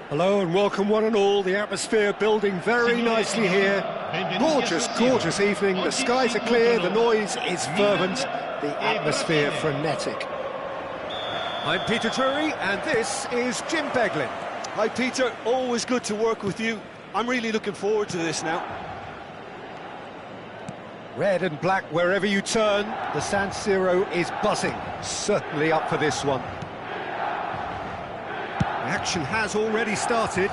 Hello and welcome one and all. The atmosphere building very nicely here. Gorgeous, gorgeous evening. The skies are clear, the noise is fervent, the atmosphere frenetic. I'm Peter Drury and this is Jim Beglin. Hi Peter, always good to work with you. I'm really looking forward to this now. Red and black wherever you turn, the San Siro is buzzing. Certainly up for this one. The action has already started.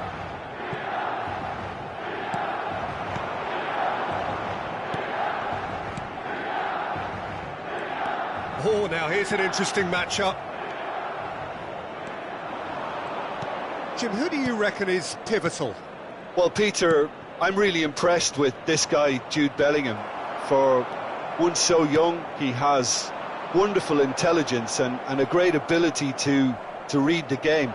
Oh, now here's an interesting matchup. Jim, who do you reckon is pivotal? Well, Peter, I'm really impressed with this guy, Jude Bellingham. For one so young, he has wonderful intelligence and a great ability to read the game.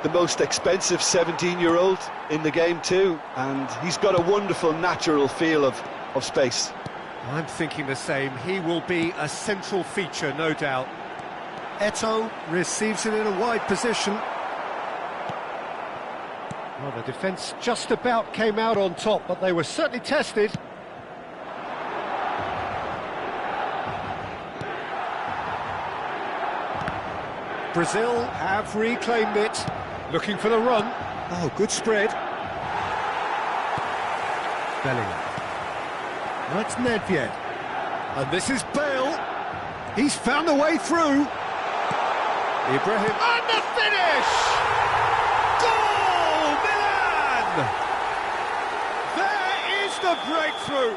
The most expensive 17-year-old in the game too, and he's got a wonderful natural feel of space. I'm thinking the same. He will be a central feature, no doubt. Eto'o receives it in a wide position. Well, the defence just about came out on top, but they were certainly tested. Brazil have reclaimed it, looking for the run. Oh, good spread. Bellingham. That's Nedved. And this is Bale. He's found a way through. Ibrahim. And the finish! Goal, Milan! There is the breakthrough.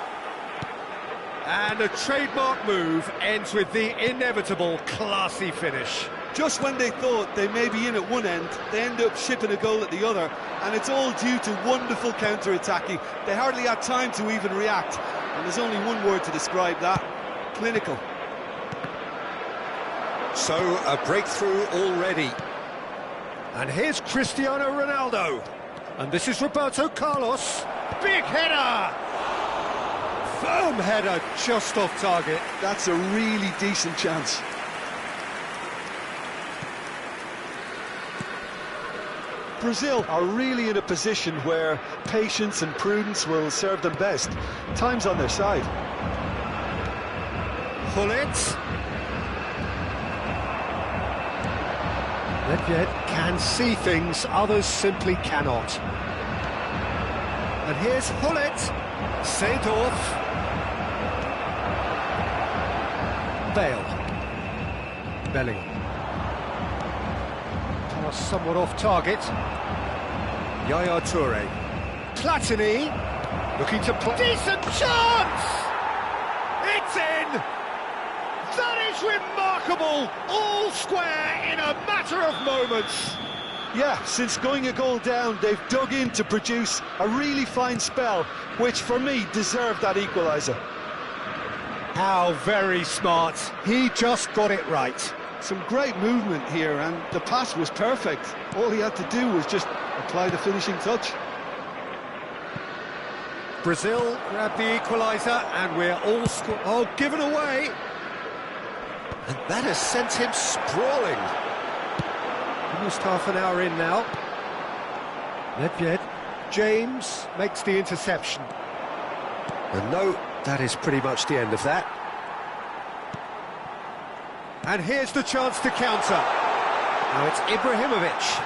And a trademark move ends with the inevitable classy finish. Just when they thought they may be in at one end, they end up shipping a goal at the other, and it's all due to wonderful counter-attacking. They hardly had time to even react, and there's only one word to describe that: clinical. So, a breakthrough already. And here's Cristiano Ronaldo. And this is Roberto Carlos. Big header! Firm header, just off target. That's a really decent chance. Brazil are really in a position where patience and prudence will serve them best. Time's on their side. Gullit. Nedved can see things others simply cannot. And here's Hullet. Seedorf. Bale. Bellingham. Pass somewhat off target. Yaya Toure. Platini. Looking to play. Decent chance! It's in! That is remarkable! All square in a matter of moments. Yeah, since going a goal down, they've dug in to produce a really fine spell, which for me deserved that equaliser. How very smart. He just got it right. Some great movement here, and the pass was perfect. All he had to do was just apply the finishing touch. Brazil grabbed the equaliser, and we're all given away. And that has sent him sprawling. Almost half an hour in now. Nedved. James makes the interception. And no, that is pretty much the end of that. And here's the chance to counter. Now it's Ibrahimovic.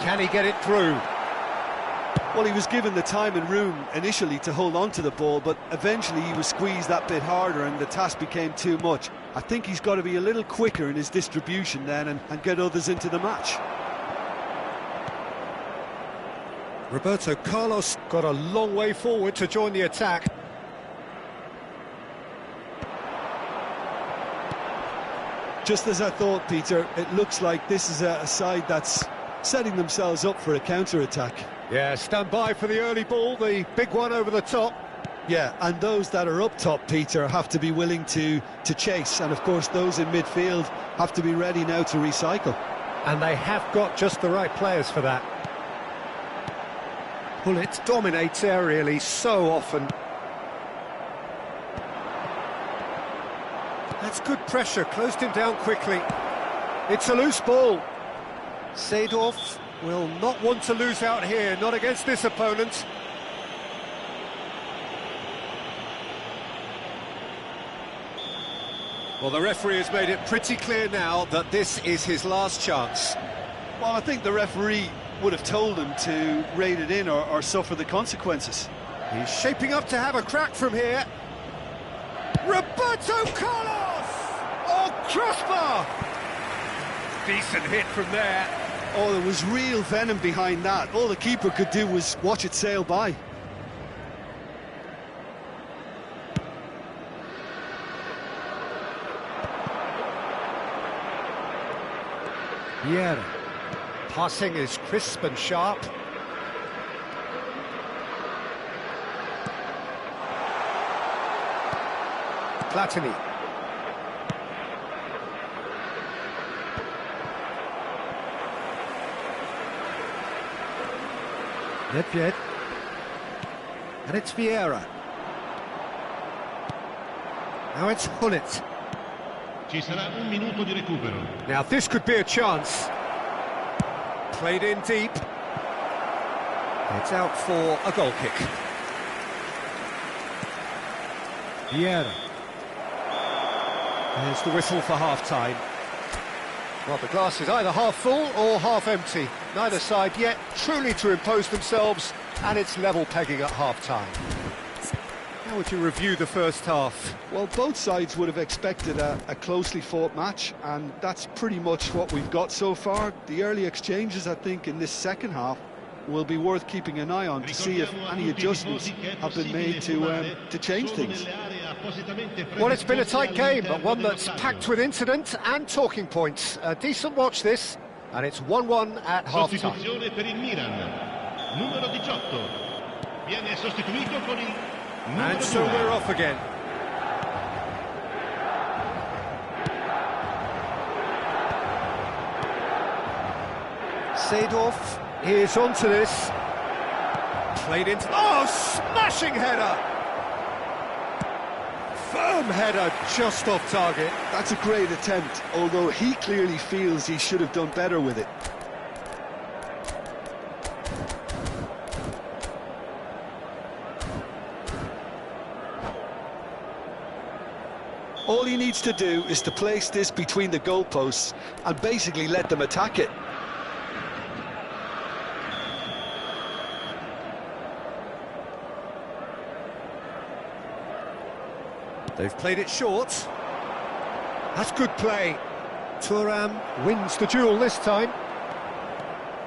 Can he get it through? Well, he was given the time and room initially to hold on to the ball, but eventually he was squeezed that bit harder and the task became too much. I think he's got to be a little quicker in his distribution then and get others into the match. Roberto Carlos got a long way forward to join the attack. Just as I thought, Peter, it looks like this is a side that's setting themselves up for a counter-attack. Yeah, stand by for the early ball, the big one over the top. Yeah, and those that are up top, Peter, have to be willing to chase, and of course those in midfield have to be ready now to recycle. And they have got just the right players for that. Hullet dominates aerially so often. That's good pressure, closed him down quickly. It's a loose ball. Seedorf will not want to lose out here, not against this opponent. Well, the referee has made it pretty clear now that this is his last chance. Well, I think the referee would have told him to rein it in or suffer the consequences. He's shaping up to have a crack from here. Roberto Carlos! Oh, crossbar! Decent hit from there. Oh, there was real venom behind that. All the keeper could do was watch it sail by. Vieira. Passing is crisp and sharp. Platini. Nedved. And it's Vieira. Now it's Hullet. Ci sarà un minuto di recupero. Now this could be a chance. Played in deep. It's out for a goal kick. Vieira. There's the whistle for half-time. Well, the glass is either half full or half empty. Neither side yet truly to impose themselves, and it's level pegging at half-time. How would you review the first half? Well, both sides would have expected a closely fought match, and that's pretty much what we've got so far. The early exchanges, I think, in this second half will be worth keeping an eye on to see if any adjustments have been made to change things. Well, it's been a tight game, but one that's packed with incident and talking points. A decent watch this, and it's 1-1 at half-time. Sostituzione per il Milan. Numero 18. Viene sostituito con il numero 2. And so we're off again. Seedorf is onto this. Played into... Oh, smashing header! Firm header just off target. That's a great attempt, although he clearly feels he should have done better with it. All he he needs to do is to place this between the goalposts and basically let them attack it. They've played it short. That's good play. Thuram wins the duel this time.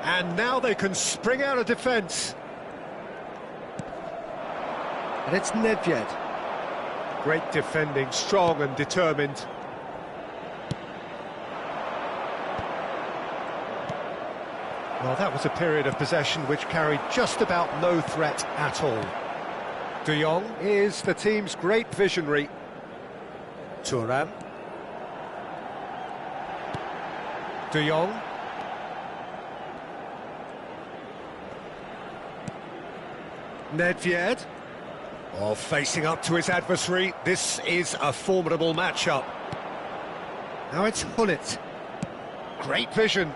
And now they can spring out of defence. And it's Nedved. Great defending, strong and determined. Well, that was a period of possession which carried just about no threat at all. De Jong is the team's great visionary. Thuram. De Jong. Nedved. Oh, facing up to his adversary. This is a formidable matchup. Now it's Hullet. Great vision.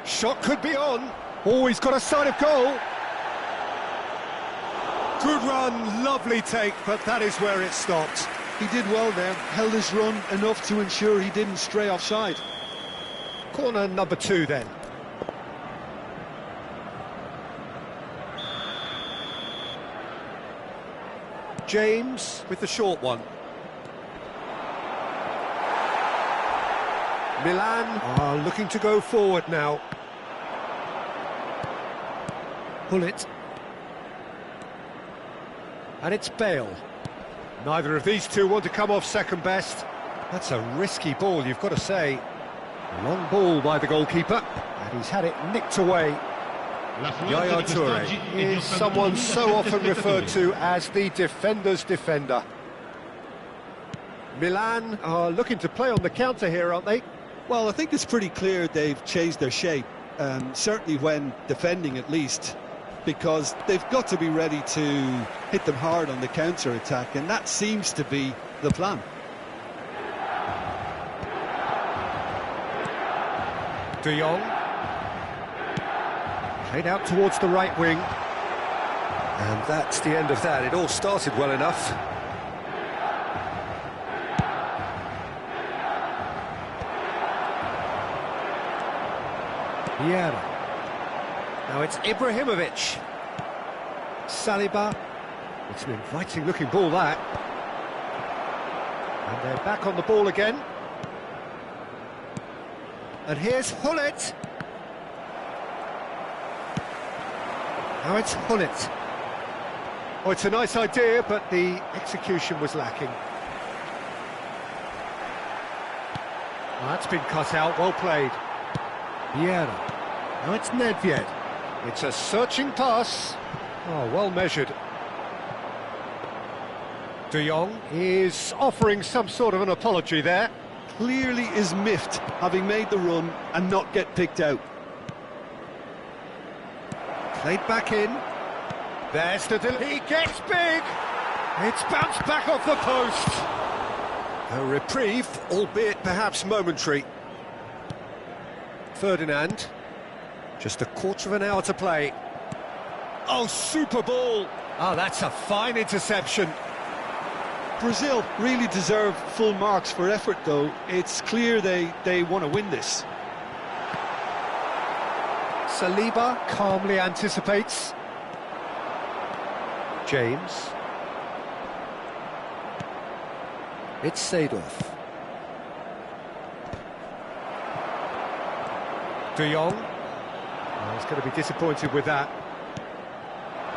Shot could be on. Oh, he's got a sight of goal. Good run, lovely take, but that is where it stopped. He did well there, held his run enough to ensure he didn't stray offside. Corner number 2 then. James with the short one. Milan are looking to go forward now. Hullet. And it's Bale. Neither of these two want to come off second best. That's a risky ball, you've got to say. A long ball by the goalkeeper, and he's had it nicked away. Yaya Toure is someone so often referred to as the defender's defender. Milan are looking to play on the counter here, aren't they? Well, I think it's pretty clear they've changed their shape, certainly when defending at least, because they've got to be ready to hit them hard on the counter-attack, and that seems to be the plan. De Jong. Played out towards the right wing. And that's the end of that. It all started well enough. Vieira. Now it's Ibrahimovic. Saliba. It's an inviting looking ball, that. And they're back on the ball again. And here's Hullet. Now it's Hullet. Oh, it's a nice idea, but the execution was lacking. Well, that's been cut out, well played. Vieira. Now it's Nedved. It's a searching pass. Oh, well measured. De Jong is offering some sort of an apology there. Clearly is miffed, having made the run and not get picked out. Played back in. There's the... He gets big! It's bounced back off the post. A reprieve, albeit perhaps momentary. Ferdinand. Just a quarter of an hour to play. Oh, super ball! Oh, that's a fine interception. Brazil really deserve full marks for effort, though. It's clear they want to win this. Saliba calmly anticipates. James. It's Seedorf. De Jong. Oh, he's going to be disappointed with that.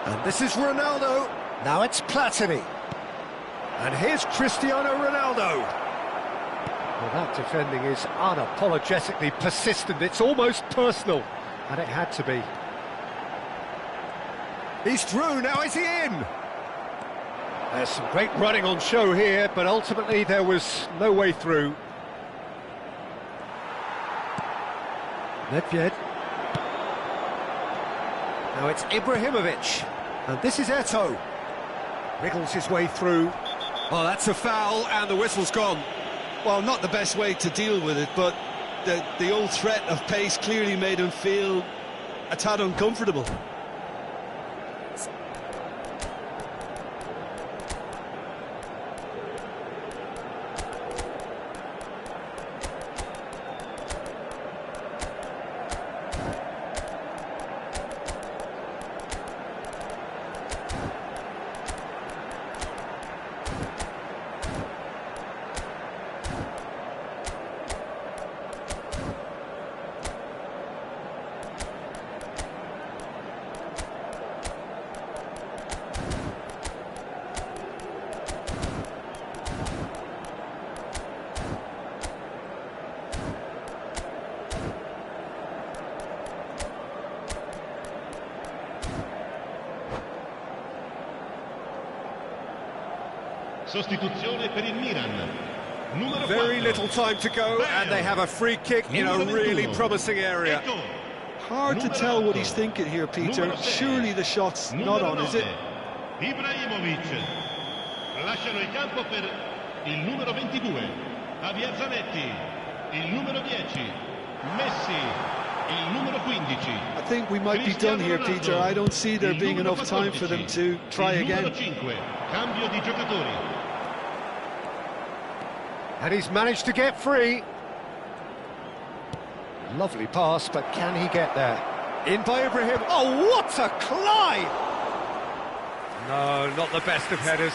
And this is Ronaldo. Now it's Platini. And here's Cristiano Ronaldo. Well, that defending is unapologetically persistent. It's almost personal. And it had to be. He's through, now is he in? There's some great running on show here, but ultimately there was no way through. Nedved. Now it's Ibrahimovic. And this is Eto'o. Wriggles his way through. Oh, that's a foul, and the whistle's gone. Well, not the best way to deal with it, but the old threat of pace clearly made him feel a tad uncomfortable. Sostituzione per il Milan. Numero Very 4. little time to go, and they have a free kick in a really promising area. Eto'o. Hard to Numero tell what 8. he's thinking here, Peter. Numero 6. Surely the shot's not Numero on, is it? 9. Ibrahimovic. Lasciano il campo per il numero 22. Javier Zanetti. Il numero 10. Messi. Il numero 15. I think we might be done here, Peter. I don't see there being enough time for them to try again. Numero 5. Cambio di giocatori. And he's managed to get free. Lovely pass, but can he get there? In by Ibrahim. Oh, what a climb! No, not the best of headers.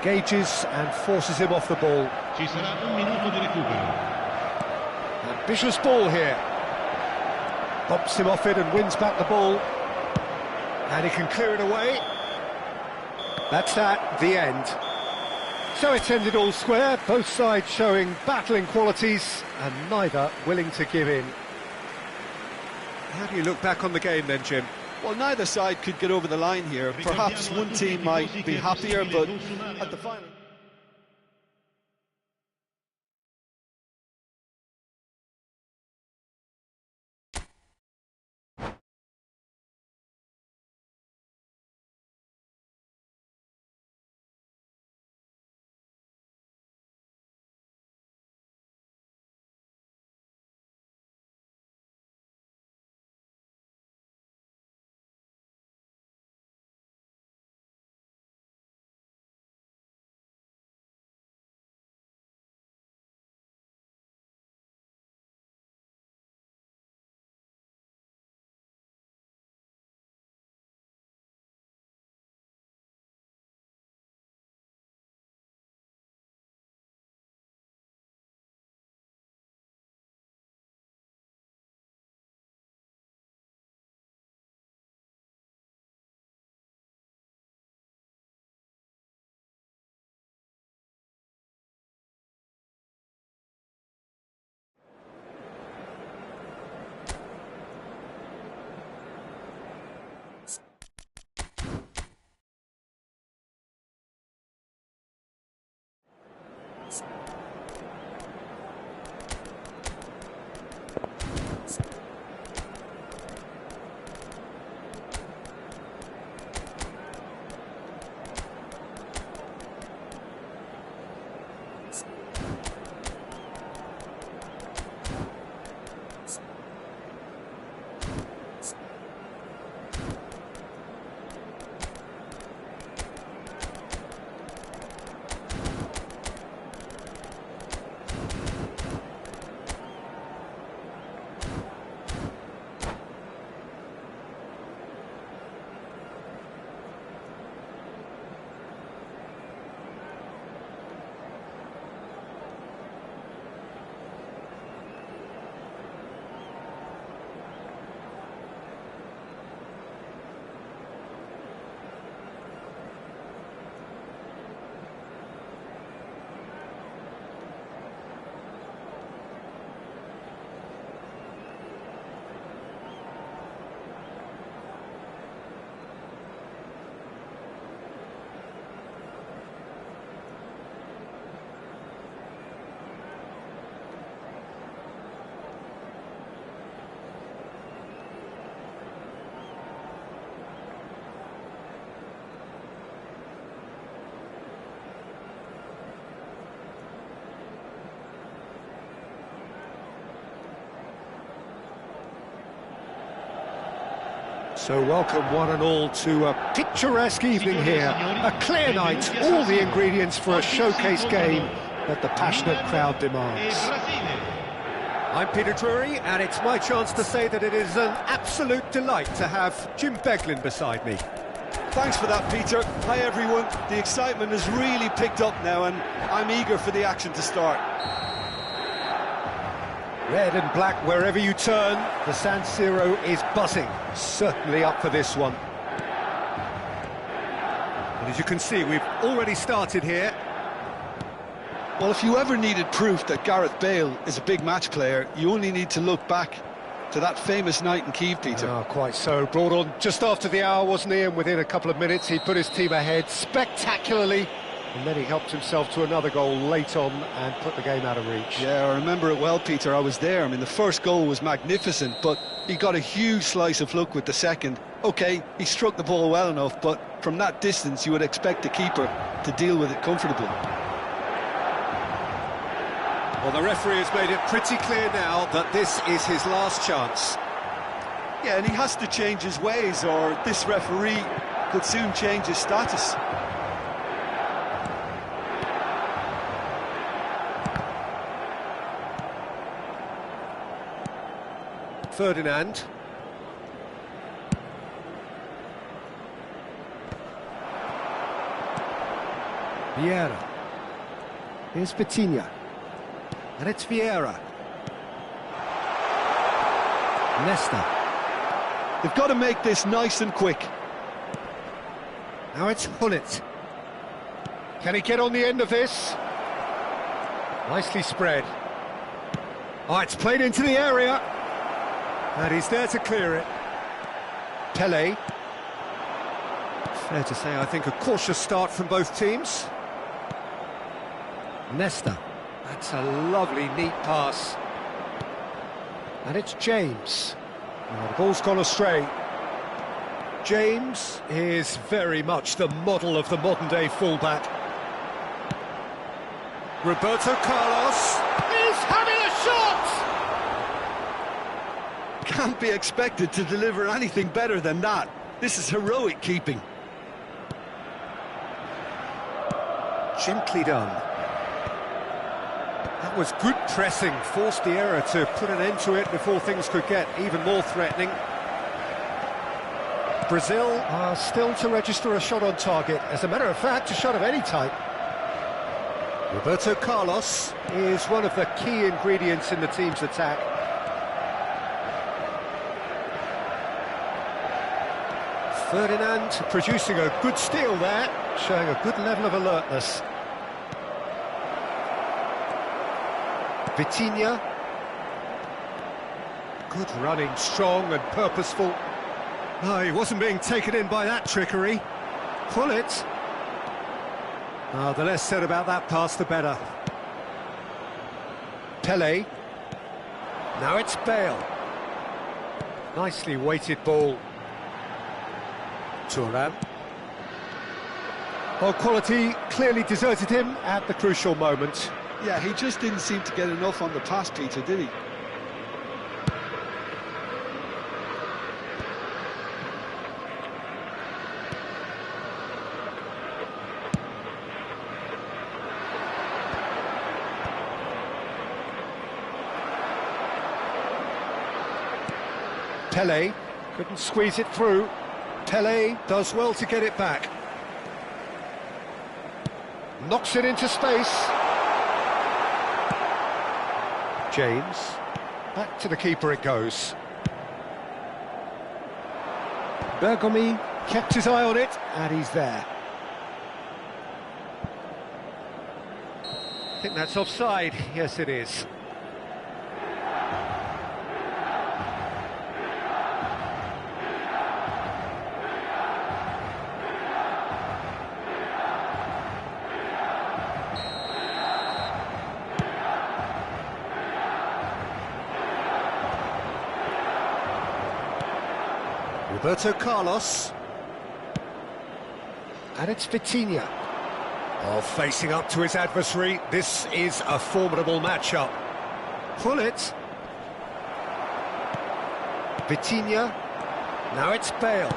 Engages and forces him off the ball. Ci sarà un minuto di recupero. Ambitious ball here. Bumps him off it and wins back the ball. And he can clear it away. That's that, the end. So it's ended all square, both sides showing battling qualities and neither willing to give in. How do you look back on the game then, Jim? Well, neither side could get over the line here. Perhaps one team might be happier, but at the final... So welcome one and all to a picturesque evening here, a clear night, all the ingredients for a showcase game that the passionate crowd demands. I'm Peter Drury, and it's my chance to say that it is an absolute delight to have Jim Beglin beside me. Thanks for that, Peter. Hi, everyone. The excitement has really picked up now, and I'm eager for the action to start. Red and black wherever you turn, the San Siro is buzzing. Certainly up for this one. And as you can see, we've already started here. Well, if you ever needed proof that Gareth Bale is a big match player, you only need to look back to that famous night in Kiev, Peter. Oh, quite so. Brought on just after the hour, wasn't he? And within a couple of minutes, he put his team ahead spectacularly. And then he helped himself to another goal late on and put the game out of reach. Yeah, I remember it well, Peter. I was there. I mean, the first goal was magnificent, but he got a huge slice of luck with the second. OK, he struck the ball well enough, but from that distance, you would expect the keeper to deal with it comfortably. Well, the referee has made it pretty clear now that this is his last chance. Yeah, and he has to change his ways, or this referee could soon change his status. Ferdinand. Vieira. Here's Vitinha. And it's Vieira. Nesta. They've got to make this nice and quick. Now it's Hullet. Can he get on the end of this? Nicely spread. Oh, it's played into the area. And he's there to clear it. Pele. Fair to say, I think, a cautious start from both teams. Nesta. That's a lovely, neat pass. And it's James. Oh, the ball's gone astray. James is very much the model of the modern-day fullback. Roberto Carlos is having a shot! Can't be expected to deliver anything better than that. This is heroic keeping. Gently done. That was good pressing, forced the error to put an end to it before things could get even more threatening. Brazil are still to register a shot on target, as a matter of fact, a shot of any type. Roberto Carlos is one of the key ingredients in the team's attack. Ferdinand producing a good steal there, showing a good level of alertness. Vitinha. Good running, strong and purposeful. No, he wasn't being taken in by that trickery. Hullet. Oh, the less said about that pass, the better. Pele. Now it's Bale. Nicely weighted ball. Thuram. Well, quality clearly deserted him at the crucial moment. Yeah, he just didn't seem to get enough on the pass, Peter, did he? Pele couldn't squeeze it through. Pele does well to get it back. Knocks it into space. James. Back to the keeper it goes. Bergomi kept his eye on it, and he's there. I think that's offside. Yes, it is. Roberto Carlos. And it's Vitinha. Oh, facing up to his adversary. This is a formidable matchup. Hullet. Vitinha. Now it's Bale.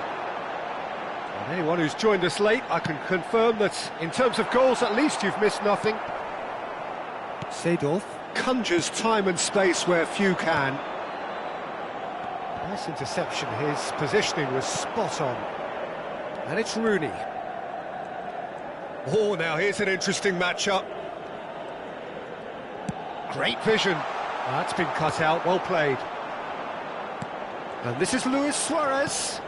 And anyone who's joined us late, I can confirm that in terms of goals, at least you've missed nothing. Seedorf conjures time and space where few can. Nice interception, his positioning was spot on. And it's Rooney. Oh, now here's an interesting matchup. Great vision. That's been cut out, well played. And this is Luis Suarez.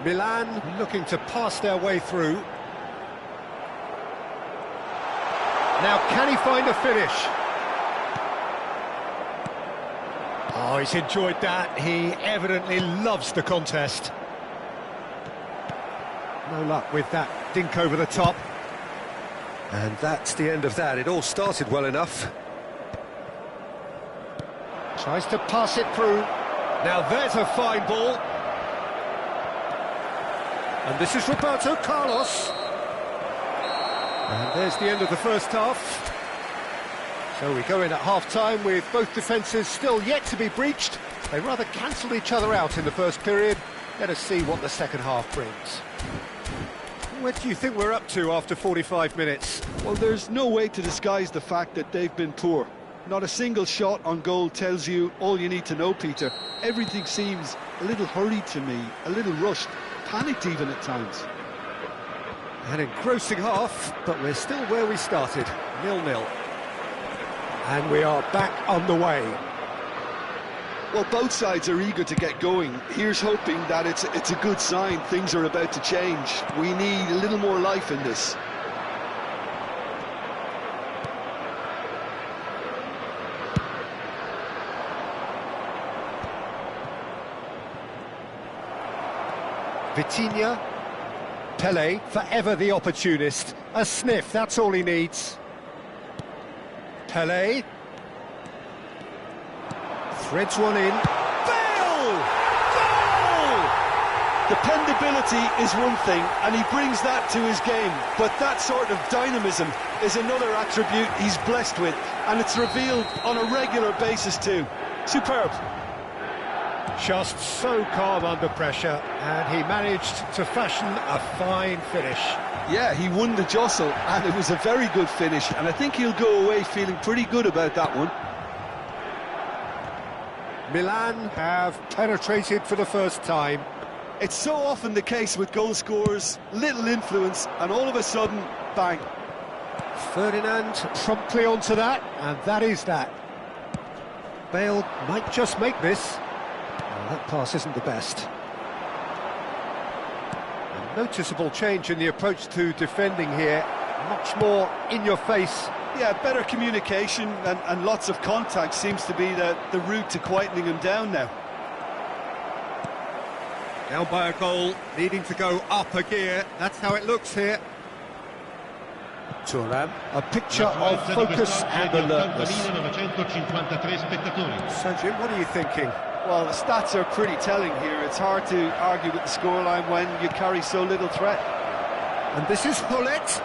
Milan looking to pass their way through. Now, can he find a finish? Oh, he's enjoyed that. He evidently loves the contest. No luck with that dink over the top. And that's the end of that. It all started well enough. Tries to pass it through. Now there's a fine ball. And this is Roberto Carlos. And there's the end of the first half. So we go in at half-time with both defences still yet to be breached. They rather cancelled each other out in the first period. Let us see what the second half brings. What do you think we're up to after 45 minutes? Well, there's no way to disguise the fact that they've been poor. Not a single shot on goal tells you all you need to know, Peter. Everything seems a little hurried to me, a little rushed, panicked even at times. An engrossing half, but we're still where we started, 0-0. And we are back on the way. Well, both sides are eager to get going. Here's hoping that it's a good sign. Things are about to change. We need a little more life in this. Vitinha, Pelé, forever the opportunist. A sniff, that's all he needs. Pelé. Threads one in. Bale! Goal! Dependability is one thing, and he brings that to his game. But that sort of dynamism is another attribute he's blessed with, and it's revealed on a regular basis too. Superb. Just so calm under pressure, and he managed to fashion a fine finish. Yeah, he won the jostle, and it was a very good finish, and I think he'll go away feeling pretty good about that one. Milan have penetrated for the first time. It's so often the case with goal scorers, little influence, and all of a sudden, bang. Ferdinand promptly onto that, and that is that. Bale might just make this. Well, that pass isn't the best. A noticeable change in the approach to defending here. Much more in your face. Yeah, better communication and lots of contact seems to be the route to quietening him down now. Down by a goal, needing to go up a gear. That's how it looks here. Thuram, a picture of focus and alertness. So, Jim, what are you thinking? Well, the stats are pretty telling here. It's hard to argue with the scoreline when you carry so little threat. And this is Hullet.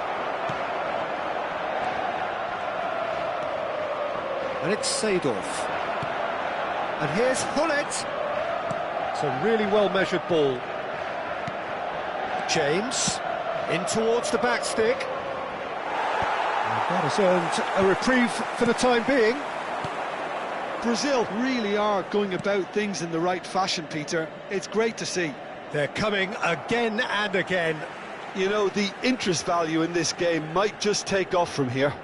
And it's Seedorf. And here's Hullet. It's a really well-measured ball. James, in towards the back stick. And that has earned a reprieve for the time being. Brazil really are going about things in the right fashion, Peter. It's great to see. They're coming again and again. You know, the interest value in this game might just take off from here.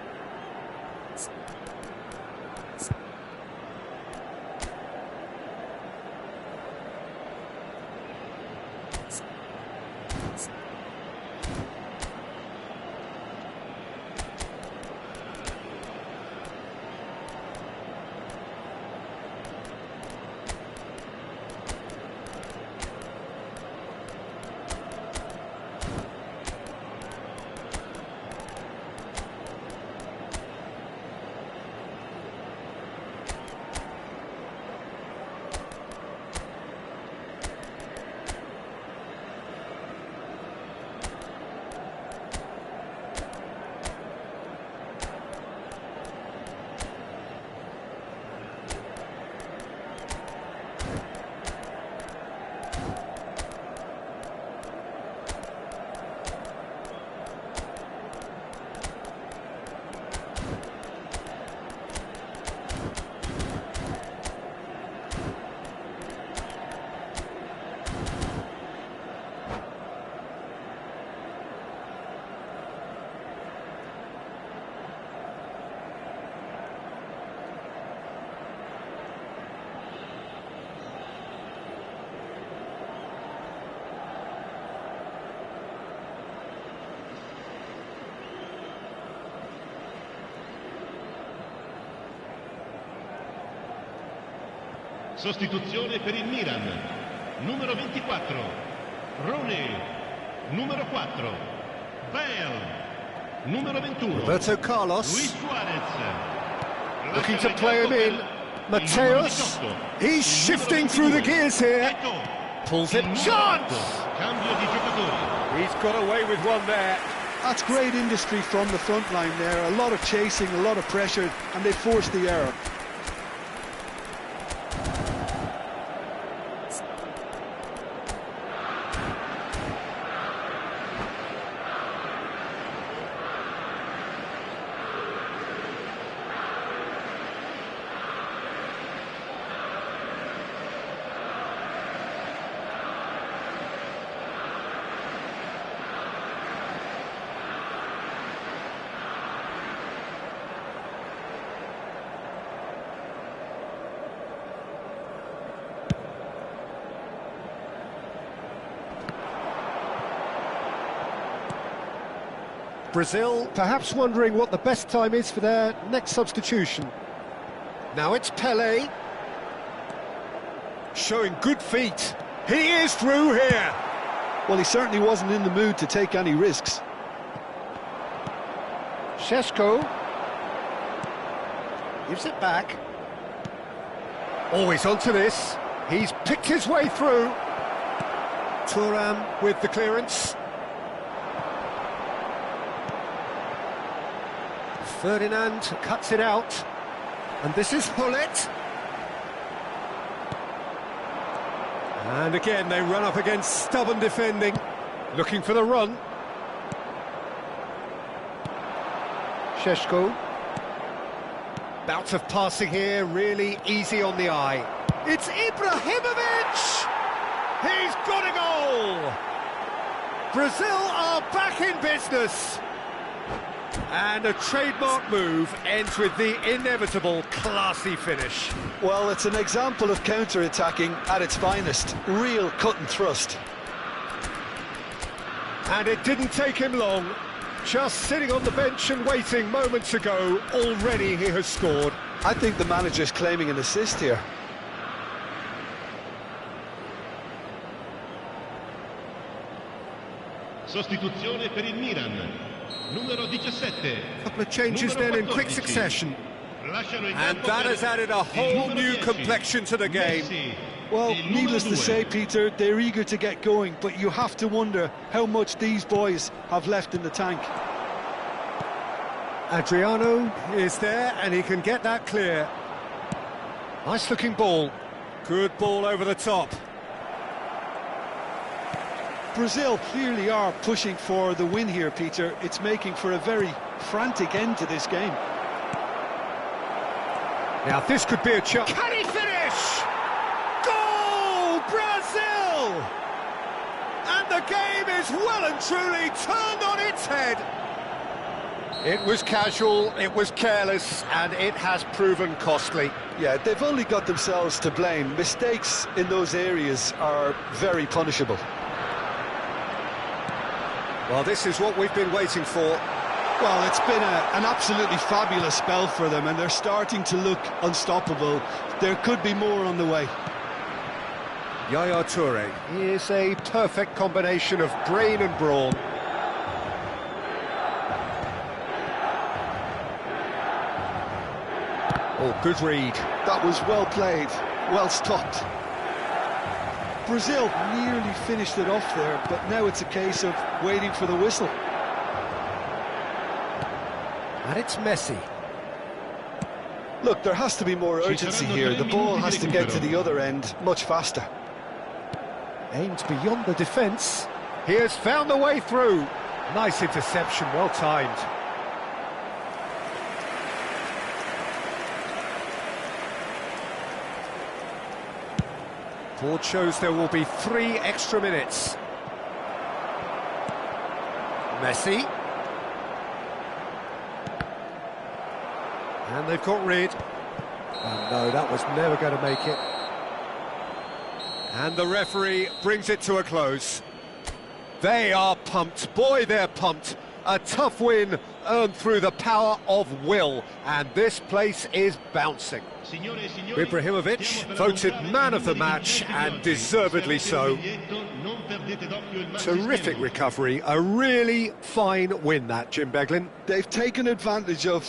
Sostituzione per il Milan. Numero 24, Rooney. Numero 4, Bale. Numero 21, Roberto Carlos. Luis Suarez. Looking to play him in. Mateus. He's shifting through the gears here. Pulls it. Chance! Cambio di giocatori. He's got away with one there. That's great industry from the front line there. A lot of chasing, a lot of pressure, and they forced the error. Brazil perhaps wondering what the best time is for their next substitution. Now it's Pelé. Showing good feet. He is through here. Well, he certainly wasn't in the mood to take any risks. Šeško gives it back. Always onto this. He's picked his way through. Thuram with the clearance. Ferdinand cuts it out. And this is Hullet. And again, they run up against stubborn defending. Looking for the run. Šeško. Bout of passing here, really easy on the eye. It's Ibrahimovic! He's got a goal! Brazil are back in business. And a trademark move ends with the inevitable classy finish. Well, it's an example of counter-attacking at its finest. Real cut and thrust. And it didn't take him long. Just sitting on the bench and waiting moments ago, already he has scored. I think the manager's claiming an assist here. Sostituzione per il Milan. Numero 17. Couple of changes then in quick succession. And that has added a whole new complexion to the game. Well, needless to say, Peter, they're eager to get going, but you have to wonder how much these boys have left in the tank. Adriano is there, and he can get that clear. Nice-looking ball. Good ball over the top. Brazil clearly are pushing for the win here, Peter. It's making for a very frantic end to this game. Now, this could be a chance. Can he finish? Goal, Brazil! And the game is well and truly turned on its head. It was casual, it was careless, and it has proven costly. Yeah, they've only got themselves to blame. Mistakes in those areas are very punishable. Well, this is what we've been waiting for. Well, it's been an absolutely fabulous spell for them, and they're starting to look unstoppable. There could be more on the way. Yaya Toure is a perfect combination of brain and brawn. Oh, good read. That was well played, well stopped. Brazil nearly finished it off there, but now it's a case of waiting for the whistle. And it's Messi. Look, there has to be more urgency here. The ball has to get to the other end much faster. Aimed beyond the defence. He has found the way through. Nice interception, well timed. Board shows there will be 3 extra minutes. Messi. And they've got rid. Oh no, that was never going to make it. And the referee brings it to a close. They are pumped. Boy, they're pumped. A tough win earned through the power of will, and this place is bouncing. Ibrahimovic voted man of the match, and deservedly so. Terrific recovery, a really fine win that, Jim Beglin. They've taken advantage of